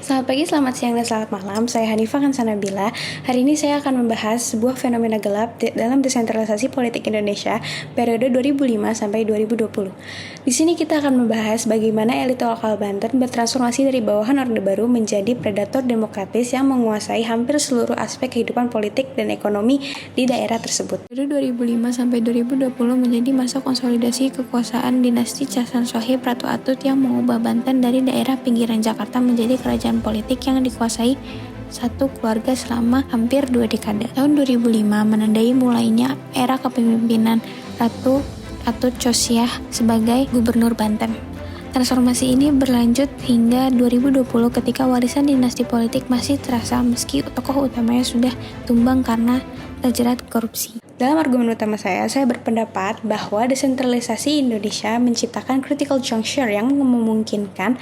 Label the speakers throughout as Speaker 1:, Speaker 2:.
Speaker 1: Selamat pagi, selamat siang, dan selamat malam. Saya Hanifah Kansanabila. Hari ini saya akan membahas sebuah fenomena gelap dalam desentralisasi politik Indonesia periode 2005 sampai 2020. Di sini kita akan membahas bagaimana elit lokal Banten bertransformasi dari bawahan Orde Baru menjadi predator demokratis yang menguasai hampir seluruh aspek kehidupan politik dan ekonomi di daerah tersebut. Periode 2005 sampai 2020 menjadi masa konsolidasi kekuasaan dinasti Casan Sohib Ratu Atut yang mengubah Banten dari daerah pinggiran Jakarta menjadi kerajaan politik yang dikuasai satu keluarga selama hampir 2 dekade. Tahun 2005 menandai mulainya era kepemimpinan Ratu Atut Chosyah sebagai gubernur Banten. Transformasi ini berlanjut hingga 2020 ketika warisan dinasti politik masih terasa meski tokoh utamanya sudah tumbang karena terjerat korupsi. Dalam argumen utama saya berpendapat bahwa desentralisasi Indonesia menciptakan critical juncture yang memungkinkan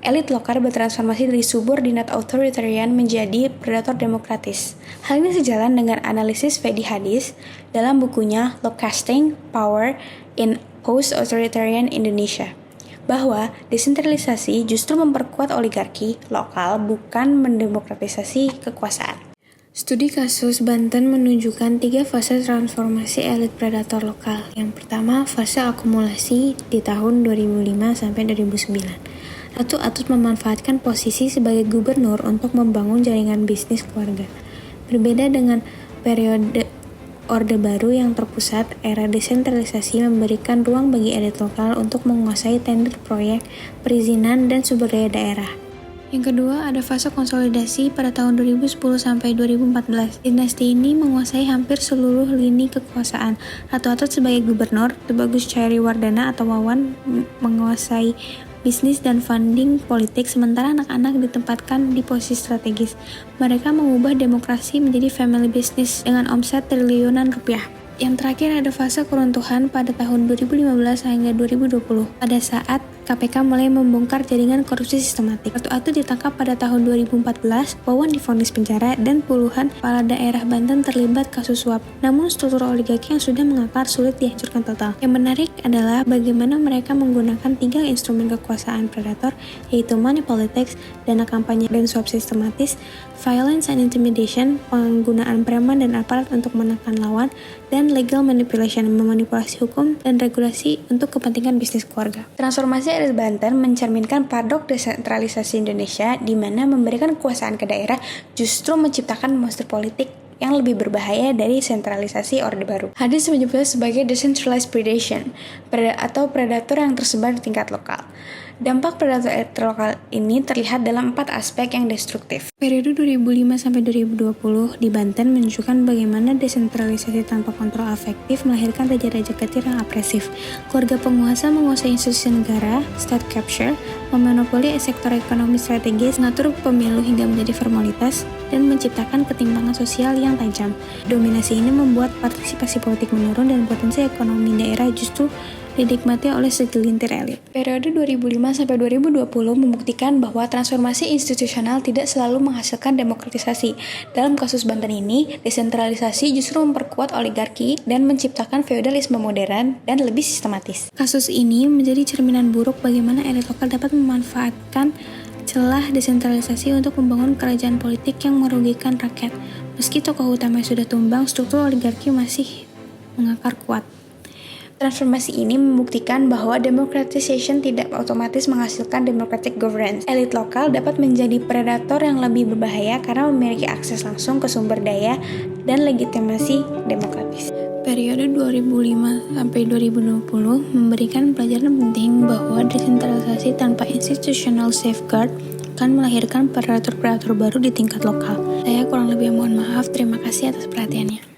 Speaker 1: elit lokal bertransformasi dari subordinat authoritarian menjadi predator demokratis. Hal ini sejalan dengan analisis Fedi Hadis dalam bukunya Low-Casting Power in Post-Authoritarian Indonesia, bahwa desentralisasi justru memperkuat oligarki lokal, bukan mendemokratisasi kekuasaan. Studi kasus Banten menunjukkan 3 fase transformasi elit predator lokal. Yang pertama, fase akumulasi di tahun 2005 sampai 2009. Ratu Atut memanfaatkan posisi sebagai gubernur untuk membangun jaringan bisnis keluarga. Berbeda dengan periode Orde Baru yang terpusat, era desentralisasi memberikan ruang bagi elit lokal untuk menguasai tender proyek, perizinan, dan sumber daya daerah. Yang kedua, ada fase konsolidasi pada tahun 2010 sampai 2014. Dinasti ini menguasai hampir seluruh lini kekuasaan. Ratu Atut sebagai gubernur, Tubagus Cairywardana atau Wawan menguasai bisnis dan funding politik, sementara anak-anak ditempatkan di posisi strategis. Mereka mengubah demokrasi menjadi family business dengan omset triliunan rupiah. Yang terakhir ada fase keruntuhan pada tahun 2015 hingga 2020, pada saat KPK mulai membongkar jaringan korupsi sistematik. Ratu Atut ditangkap pada tahun 2014, Wawan divonis penjara, dan puluhan kepala daerah Banten terlibat kasus suap. Namun struktur oligarki yang sudah mengakar sulit dihancurkan total. Yang menarik adalah bagaimana mereka menggunakan 3 instrumen kekuasaan predator, yaitu money politics, dana kampanye dan suap sistematis, violence and intimidation, penggunaan preman dan aparat untuk menekan lawan, dan legal manipulation, memanipulasi hukum dan regulasi untuk kepentingan bisnis keluarga. Transformasi elit Banten mencerminkan paradok desentralisasi Indonesia, di mana memberikan kekuasaan ke daerah justru menciptakan monster politik yang lebih berbahaya dari sentralisasi Orde Baru. Hadis menyebutnya sebagai decentralized predation atau predator yang tersebar di tingkat lokal. Dampak predator elit lokal ini terlihat dalam 4 aspek yang destruktif. Periode 2005 sampai 2020 di Banten menunjukkan bagaimana desentralisasi tanpa kontrol efektif melahirkan raja-raja kecil yang opresif. Keluarga penguasa menguasai institusi negara, state capture, memonopoli sektor ekonomi strategis, mengatur pemilu hingga menjadi formalitas, dan menciptakan ketimpangan sosial yang tajam. Dominasi ini membuat partisipasi politik menurun dan potensi ekonomi daerah justru dinikmati oleh segelintir elit. Periode 2005 sampai 2020 membuktikan bahwa transformasi institusional tidak selalu menghasilkan demokratisasi. Dalam kasus Banten ini, desentralisasi justru memperkuat oligarki dan menciptakan feodalisme modern dan lebih sistematis. Kasus ini menjadi cerminan buruk bagaimana elit lokal dapat memanfaatkan celah desentralisasi untuk membangun kerajaan politik yang merugikan rakyat. Meski tokoh utama sudah tumbang, struktur oligarki masih mengakar kuat. Transformasi ini membuktikan bahwa democratization tidak otomatis menghasilkan democratic governance. Elit lokal dapat menjadi predator yang lebih berbahaya karena memiliki akses langsung ke sumber daya dan legitimasi demokratis. Periode 2005 sampai 2020 memberikan pelajaran penting bahwa desentralisasi tanpa institutional safeguard akan melahirkan predator-predator baru di tingkat lokal. Saya kurang lebih mohon maaf, terima kasih atas perhatiannya.